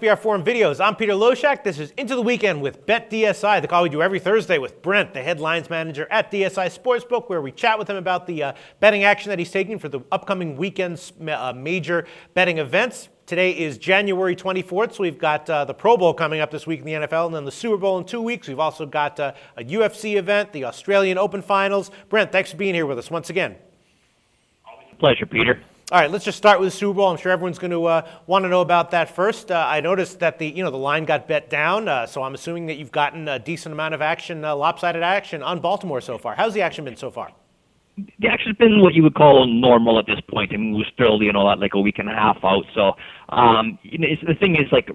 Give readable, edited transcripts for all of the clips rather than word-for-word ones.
BR Forum videos. I'm Peter Loshak. This is Into the Weekend with Bet DSI, the call we do every Thursday with Brent, the headlines manager at DSI Sportsbook, where we chat with him about the betting action that he's taking for the upcoming weekend's major betting events. Today is January 24th, so we've got the Pro Bowl coming up this week in the NFL, and then the Super Bowl in 2 weeks. We've also got a UFC event, the Australian Open Finals. Brent, thanks for being here with us once again. Always a pleasure, Peter. All right, let's just start with the Super Bowl. I'm sure everyone's going to want to know about that first. I noticed that the line got bet down, so I'm assuming that you've gotten a decent amount of action, lopsided action on Baltimore so far. How's the action been so far? The action's been what you would call normal at this point. I mean, we're still, like a week and a half out. So, the thing is, like,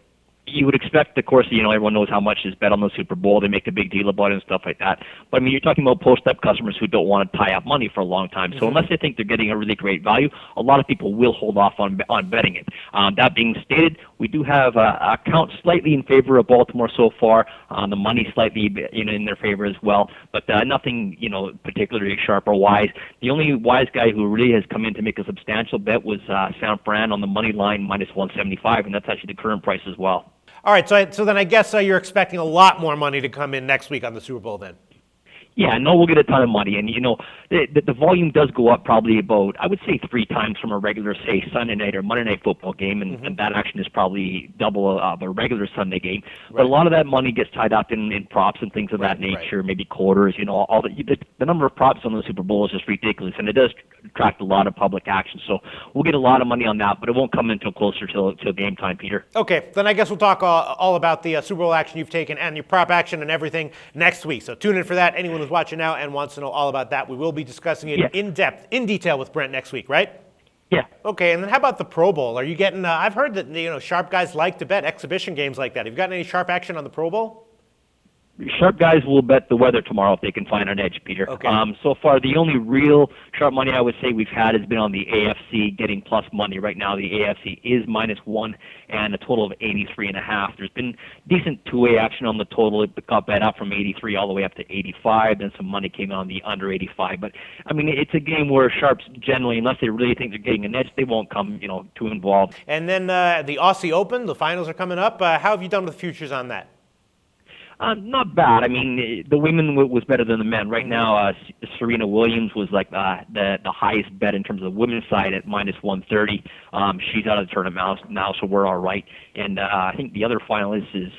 you would expect, of course, everyone knows how much is bet on the Super Bowl. They make a big deal about it and stuff like that. But, I mean, you're talking about post-up customers who don't want to tie up money for a long time. So unless they think they're getting a really great value, a lot of people will hold off on betting it. That being stated, we do have a count slightly in favor of Baltimore so far. The money slightly in their favor as well. But nothing, particularly sharp or wise. The only wise guy who really has come in to make a substantial bet was San Fran on the money line minus 175, and that's actually the current price as well. All right, so then I guess you're expecting a lot more money to come in next week on the Super Bowl then. Yeah, no, we'll get a ton of money. And, the volume does go up probably about, I would say, 3 times from a regular, say, Sunday night or Monday night football game. And that action is probably double of a regular Sunday game. Right. But a lot of that money gets tied up in props and things of that nature, maybe quarters, all the number of props on the Super Bowl is just ridiculous. And it does attract a lot of public action. So we'll get a lot of money on that, but it won't come until closer to game time, Peter. Okay, then I guess we'll talk all about the Super Bowl action you've taken and your prop action and everything next week. So tune in for that. Anyone who's watching now and wants to know all about that, we will be discussing it in depth, in detail with Brent next week, right? Yeah. Okay, and then how about the Pro Bowl? Are you getting, I've heard that, sharp guys like to bet exhibition games like that. Have you gotten any sharp action on the Pro Bowl? Sharp guys will bet the weather tomorrow if they can find an edge, Peter. Okay. So far, the only real sharp money I would say we've had has been on the AFC getting plus money. Right now, the AFC is -1 and a total of 83.5. There's been decent two-way action on the total. It got bet up from 83 all the way up to 85. Then some money came on the under 85. But, I mean, it's a game where sharps generally, unless they really think they're getting an edge, they won't come, too involved. And then the Aussie Open, the finals are coming up. How have you done with futures on that? Not bad. I mean, the women was better than the men. Right now, Serena Williams was like the highest bet in terms of the women's side at minus 130. She's out of the tournament now, so we're all right. And I think the other finalist is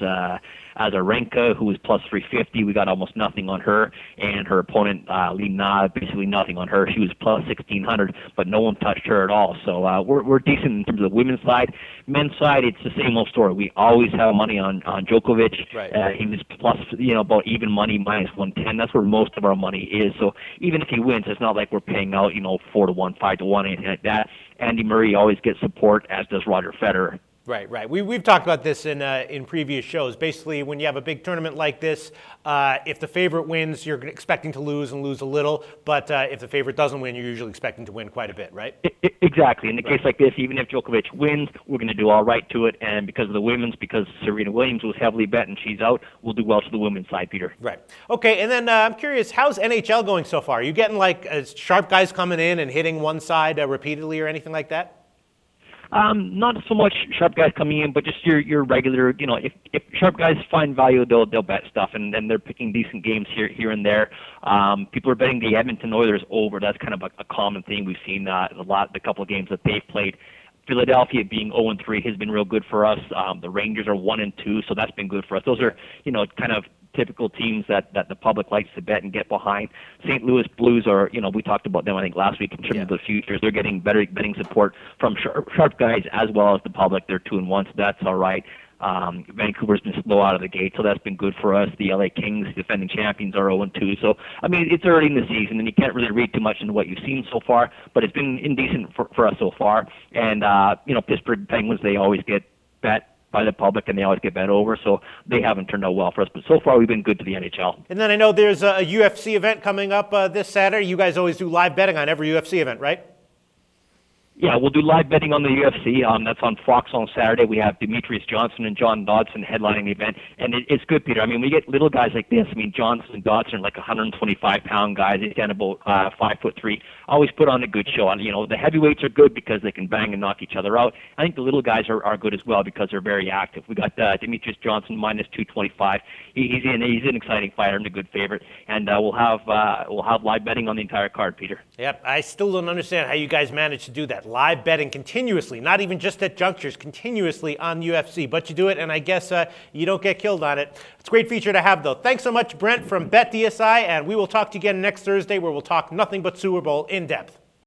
Azarenka, who was plus 350. We got almost nothing on her, and her opponent Li Na, basically nothing on her. She was plus 1600, but no one touched her at all. So we're decent in terms of the women's side. Men's side, it's the same old story. We always have money on Djokovic. Right. He was plus, about even money, minus 110. That's where most of our money is. So even if he wins, it's not like we're paying out, 4-1, 5-1, anything like that. Andy Murray always gets support, as does Roger Federer. Right. We've talked about this in previous shows. Basically, when you have a big tournament like this, if the favorite wins, you're expecting to lose and lose a little. But if the favorite doesn't win, you're usually expecting to win quite a bit, right? Exactly. In the case like this, even if Djokovic wins, we're going to do all right to it. And because of the women's, because Serena Williams was heavily bet and she's out, we'll do well to the women's side, Peter. Right. Okay, and then I'm curious, how's NHL going so far? Are you getting sharp guys coming in and hitting one side repeatedly or anything like that? Not so much sharp guys coming in, but just your regular, if sharp guys find value, they'll bet stuff, and they're picking decent games here and there. People are betting the Edmonton Oilers over. That's kind of a common thing we've seen the couple of games that they've played. Philadelphia being 0-3 has been real good for us. The Rangers are 1-2, so that's been good for us. Those are, kind of typical teams that the public likes to bet and get behind. St. Louis Blues are, we talked about them, I think, last week in terms of the futures. They're getting better betting support from sharp guys as well as the public. They're 2-1, so that's all right. Vancouver's been slow out of the gate, so that's been good for us. The LA Kings, defending champions, are 0-2. So, I mean, it's early in the season, and you can't really read too much into what you've seen so far, but it's been indecent for us so far. And, Pittsburgh Penguins, they always get bet by the public, and they always get bet over, so they haven't turned out well for us. But so far, we've been good to the NHL. And then I know there's a UFC event coming up this Saturday. You guys always do live betting on every UFC event, right? Yeah, we'll do live betting on the UFC. That's on Fox on Saturday. We have Demetrius Johnson and John Dodson headlining the event, and it's good, Peter. I mean, we get little guys like this. I mean, Johnson and Dodson are like 125-pound guys. They stand about 5'3". Always put on a good show. And the heavyweights are good because they can bang and knock each other out. I think the little guys are good as well because they're very active. We got Demetrius Johnson minus 225. He's an exciting fighter and a good favorite. And we'll have live betting on the entire card, Peter. Yep, I still don't understand how you guys manage to do that. Live betting continuously, not even just at junctures, continuously on UFC. But you do it, and I guess you don't get killed on it. It's a great feature to have, though. Thanks so much, Brent from Bet DSI, and we will talk to you again next Thursday where we'll talk nothing but Super Bowl in depth.